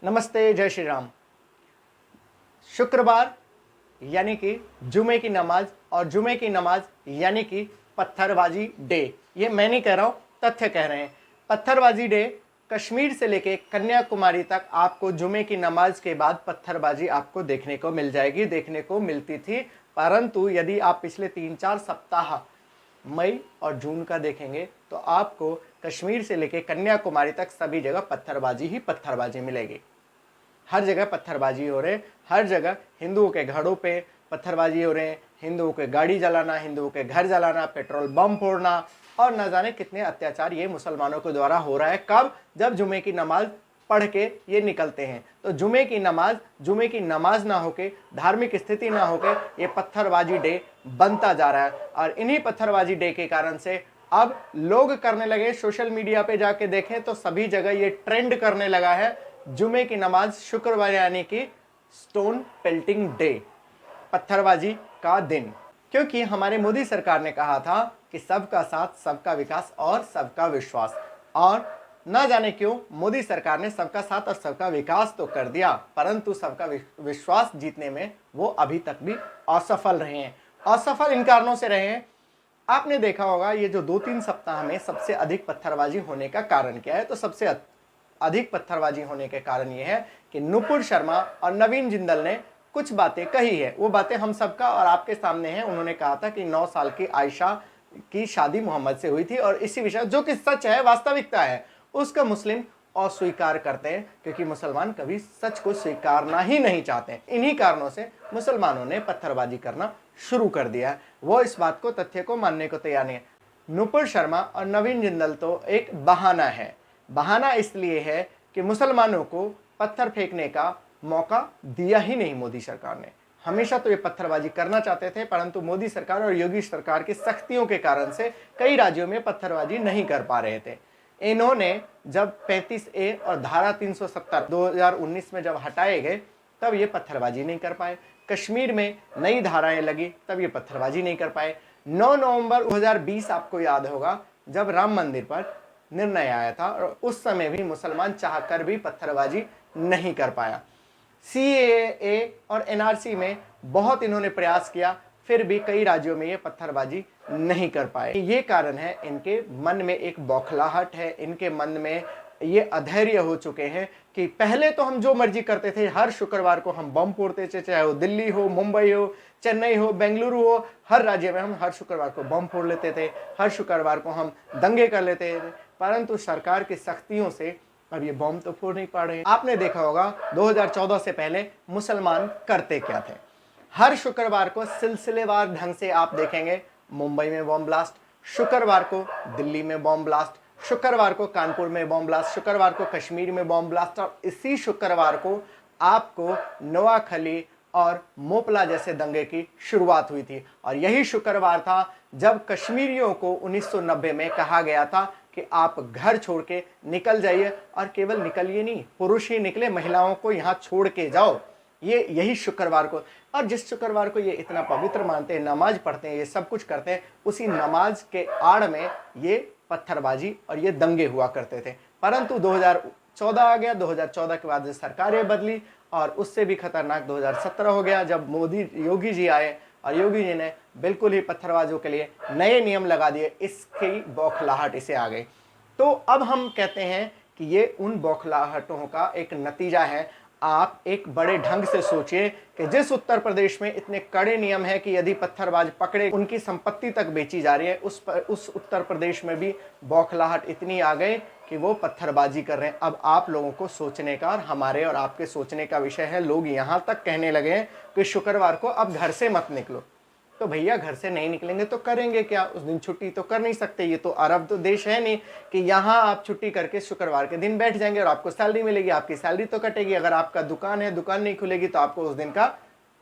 नमस्ते, जय श्री राम। शुक्रवार यानी कि जुमे की नमाज और जुमे की नमाज यानी कि पत्थरबाजी डे। ये मैं नहीं कह रहा हूँ, तथ्य कह रहे हैं। पत्थरबाजी डे कश्मीर से लेके कन्याकुमारी तक आपको जुमे की नमाज के बाद पत्थरबाजी आपको देखने को मिल जाएगी, देखने को मिलती थी। परंतु यदि आप पिछले 3-4 सप्ताह मई और जून का देखेंगे तो आपको कश्मीर से लेके कन्याकुमारी तक सभी जगह पत्थरबाजी ही पत्थरबाजी मिलेगी। हर जगह पत्थरबाजी हो रहे, हर जगह हिंदुओं के घरों पे पत्थरबाजी हो रहे हैं, हिंदुओं के गाड़ी जलाना, हिंदुओं के घर जलाना, पेट्रोल बम फोड़ना और न जाने कितने अत्याचार ये मुसलमानों के द्वारा हो रहा है। कब? जब जुमे की नमाज पढ़ के ये निकलते हैं। तो जुमे की नमाज ना होके, धार्मिक स्थिति ना होके ये पत्थरबाजी डे बनता जा रहा है। और इन्हीं पत्थरबाजी डे के कारण से अब लोग करने लगे, सोशल मीडिया पे जाके देखें तो सभी जगह ये ट्रेंड करने लगा है, जुमे की नमाज शुक्रवार यानी कि स्टोन पेल्टिंग डे, पत्थरबाजी का दिन। क्योंकि हमारे मोदी सरकार ने कहा था कि सबका साथ, सबका विकास और सबका विश्वास। और ना जाने क्यों मोदी सरकार ने सबका साथ और सबका विकास तो कर दिया, परंतु सबका विश्वास जीतने में वो अभी तक भी असफल रहे हैं। असफल इन कारणों से रहे हैं, आपने देखा होगा ये जो 2-3 सप्ताह में सबसे अधिक पत्थरबाजी होने का कारण क्या है। तो सबसे अधिक पत्थरबाजी होने के कारण यह है कि नुपुर शर्मा और नवीन जिंदल ने कुछ बातें कही है। वो बातें हम सबका और आपके सामने हैं। उन्होंने कहा था कि 9 साल की आयशा की शादी मोहम्मद से हुई थी और इसी विषय जो कि सच है, वास्तविकता है, उसका मुस्लिम अस्वीकार करते हैं, क्योंकि मुसलमान कभी सच को स्वीकारना ही नहीं चाहते। इन्हीं कारणों से मुसलमानों ने पत्थरबाजी करना शुरू कर दिया है। वो इस बात को, तथ्य को मानने को तैयार नहीं है। नुपुर शर्मा और नवीन जिंदल तो एक बहाना है। बहाना इसलिए है कि मुसलमानों को पत्थर फेंकने का मौका दिया ही नहीं मोदी सरकार ने। हमेशा तो ये पत्थरबाजी करना चाहते थे, परंतु मोदी सरकार और योगी सरकार की सख्तियों के कारण से कई राज्यों में पत्थरबाजी नहीं कर पा रहे थे। इन्होंने जब 35A और धारा 370 2019 में जब हटाए गए, तब ये पत्थरबाजी नहीं कर पाए। कश्मीर में नई धाराएं लगी, तब ये पत्थरबाजी नहीं कर पाए। 9 नवंबर 2020 आपको याद होगा, जब राम मंदिर पर निर्णय आया था और उस समय भी मुसलमान चाहकर भी पत्थरबाजी नहीं कर पाया। CAA और NRC में बहुत इन्होंने प्रयास किया, फिर भी कई राज्यों में ये पत्थरबाजी नहीं कर पाए। ये कारण है, इनके मन में एक बौखलाहट है, इनके मन में ये अधैर्य हो चुके हैं कि पहले तो हम जो मर्जी करते थे, हर शुक्रवार को हम बम फोड़ते थे, चाहे वो दिल्ली हो, मुंबई हो, चेन्नई हो, बेंगलुरु हो, हर राज्य में हम हर शुक्रवार को बम फोड़ लेते थे, हर शुक्रवार को हम दंगे कर लेते थे। परंतु सरकार की सख्तियों से अब ये बम तो फोड़ नहीं पा रहे हैं। आपने देखा होगा 2014 से पहले मुसलमान करते क्या थे। हर शुक्रवार को सिलसिलेवार ढंग से आप देखेंगे, मुंबई में बम ब्लास्ट, शुक्रवार को दिल्ली में बम ब्लास्ट, शुक्रवार को कानपुर में बम ब्लास्ट, शुक्रवार को कश्मीर में बम ब्लास्ट, और इसी शुक्रवार को आपको नोआखली और मोपला जैसे दंगे की शुरुआत हुई थी। और यही शुक्रवार था जब कश्मीरियों को 1990 में कहा गया था कि आप घर छोड़ के निकल जाइए, और केवल निकलिए नहीं, पुरुष ही निकले, महिलाओं को यहाँ छोड़ के जाओ। ये यही शुक्रवार को, और जिस शुक्रवार को ये इतना पवित्र मानते हैं, नमाज पढ़ते हैं, ये सब कुछ करते हैं, उसी नमाज के आड़ में ये पत्थरबाजी और ये दंगे हुआ करते थे। परंतु 2014 आ गया, 2014 के बाद सरकारें बदली और उससे भी खतरनाक 2017 हो गया, जब योगी जी आए और योगी जी ने बिल्कुल ही पत्थरबाजों के लिए नए नियम लगा दिए। इसकी बौखलाहट इसे आ गई। तो अब हम कहते हैं कि ये उन बौखलाहटों का एक नतीजा है। आप एक बड़े ढंग से सोचिए कि जिस उत्तर प्रदेश में इतने कड़े नियम है कि यदि पत्थरबाज पकड़े उनकी संपत्ति तक बेची जा रही है, उस उत्तर प्रदेश में भी बौखलाहट इतनी आ गई कि वो पत्थरबाजी कर रहे हैं। अब आप लोगों को सोचने का और हमारे और आपके सोचने का विषय है। लोग यहाँ तक कहने लगे हैं कि शुक्रवार को अब घर से मत निकलो। तो भैया घर से नहीं निकलेंगे तो करेंगे क्या? उस दिन छुट्टी तो कर नहीं सकते। ये तो अरब तो देश है नहीं कि यहाँ आप छुट्टी करके शुक्रवार के दिन बैठ जाएंगे और आपको सैलरी मिलेगी। आपकी सैलरी तो कटेगी। अगर आपका दुकान है, दुकान नहीं खुलेगी तो आपको उस दिन का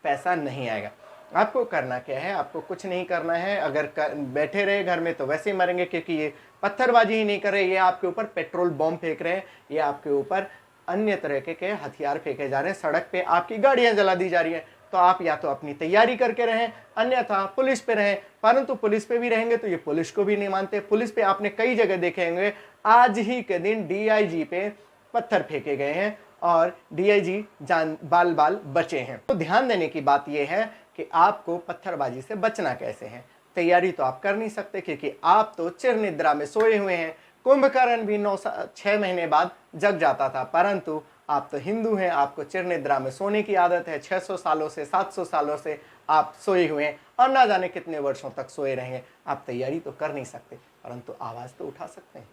पैसा नहीं आएगा। आपको करना क्या है? आपको कुछ नहीं करना है। अगर बैठे रहे घर में तो वैसे ही मरेंगे, क्योंकि ये पत्थरबाजी ही नहीं कर रहे, ये आपके ऊपर पेट्रोल बम फेंक रहे हैं, ये आपके ऊपर अन्य तरह के हथियार फेंके जा रहे हैं, सड़क पे आपकी गाड़ियां जला दी जा रही हैं। तो आप या तो अपनी तैयारी करके रहें, अन्यथा पुलिस पे रहें। परंतु पुलिस पे भी रहेंगे तो ये पुलिस को भी नहीं मानते। पुलिस पे आपने कई जगह देखे होंगे, आज ही के दिन DIG पे पत्थर फेंके गए हैं और डीआईजी जान बाल बाल बचे हैं। तो ध्यान देने की बात यह है कि आपको पत्थरबाजी से बचना कैसे है। तैयारी तो आप कर नहीं सकते क्योंकि आप तो चिर निद्रा में सोए हुए हैं। कुंभकर्ण भी 6 महीने बाद जग जाता था, परंतु आप तो हिंदू हैं, आपको चिर निद्रा में सोने की आदत है। 600 सालों से 700 सालों से आप सोए हुए हैं और ना जाने कितने वर्षों तक सोए रहेंगे। आप तैयारी तो कर नहीं सकते, परंतु आवाज़ तो उठा सकते हैं,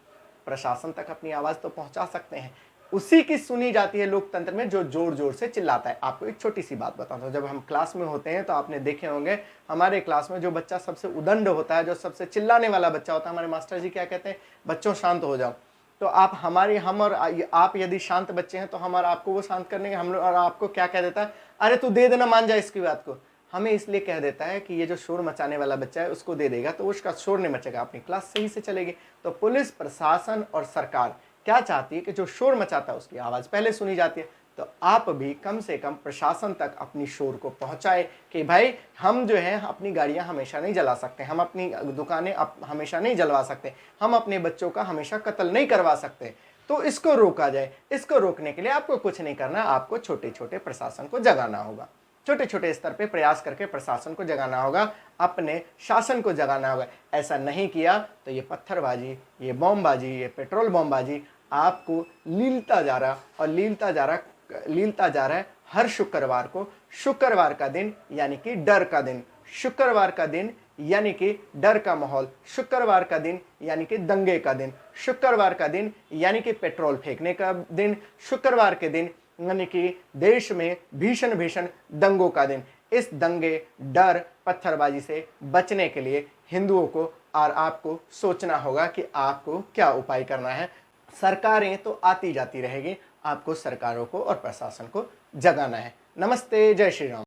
प्रशासन तक अपनी आवाज़ तो पहुंचा सकते हैं। उसी की सुनी जाती है लोकतंत्र में जो जोर जोर से चिल्लाता है। आपको एक छोटी सी बात बताता हूँ, जब हम क्लास में होते हैं तो आपने देखे होंगे हमारे क्लास में जो बच्चा सबसे उदंड होता है, जो सबसे चिल्लाने वाला बच्चा होता है, हमारे मास्टर जी क्या कहते हैं, बच्चों शांत हो जाओ। तो हम और आप यदि शांत बच्चे हैं तो हम और आपको वो शांत करने के, हम और आपको क्या कह देता है, अरे तू दे देना, मान जा इसकी बात को। हमें इसलिए कह देता है कि ये जो शोर मचाने वाला बच्चा है उसको दे देगा तो उसका शोर नहीं मचेगा, अपनी क्लास सही से चलेगी। तो पुलिस प्रशासन और सरकार क्या चाहती है कि जो शोर मचाता है उसकी आवाज़ पहले सुनी जाती है। तो आप भी कम से कम प्रशासन तक अपनी शोर को पहुंचाए कि भाई हम जो है अपनी गाड़ियां हमेशा नहीं जला सकते, हम अपनी दुकानें हमेशा नहीं जलवा सकते, हम अपने बच्चों का हमेशा कत्ल नहीं करवा सकते। तो इसको रोका जाए। इसको रोकने के लिए आपको कुछ नहीं करना, आपको छोटे छोटे प्रशासन को जगाना होगा, छोटे छोटे स्तर पे प्रयास करके प्रशासन को जगाना होगा, अपने शासन को जगाना होगा। ऐसा नहीं किया तो ये पत्थरबाजी, ये बॉम्बबाजी, ये पेट्रोल बॉम्बबाजी आपको लीलता जा रहा और लीलता जा रहा है। हर शुक्रवार को, शुक्रवार का दिन यानी कि डर का दिन, शुक्रवार का दिन यानी कि डर का माहौल, शुक्रवार का दिन यानी कि दंगे का दिन, शुक्रवार का दिन यानी कि पेट्रोल फेंकने का दिन, शुक्रवार के दिन यानी कि देश में भीषण भीषण दंगों का दिन। इस दंगे, डर, पत्थरबाजी से बचने के लिए हिंदुओं को और आपको सोचना होगा कि आपको क्या उपाय करना है। सरकारें तो आती जाती रहेगी, आपको सरकारों को और प्रशासन को जगाना है। नमस्ते, जय श्री राम।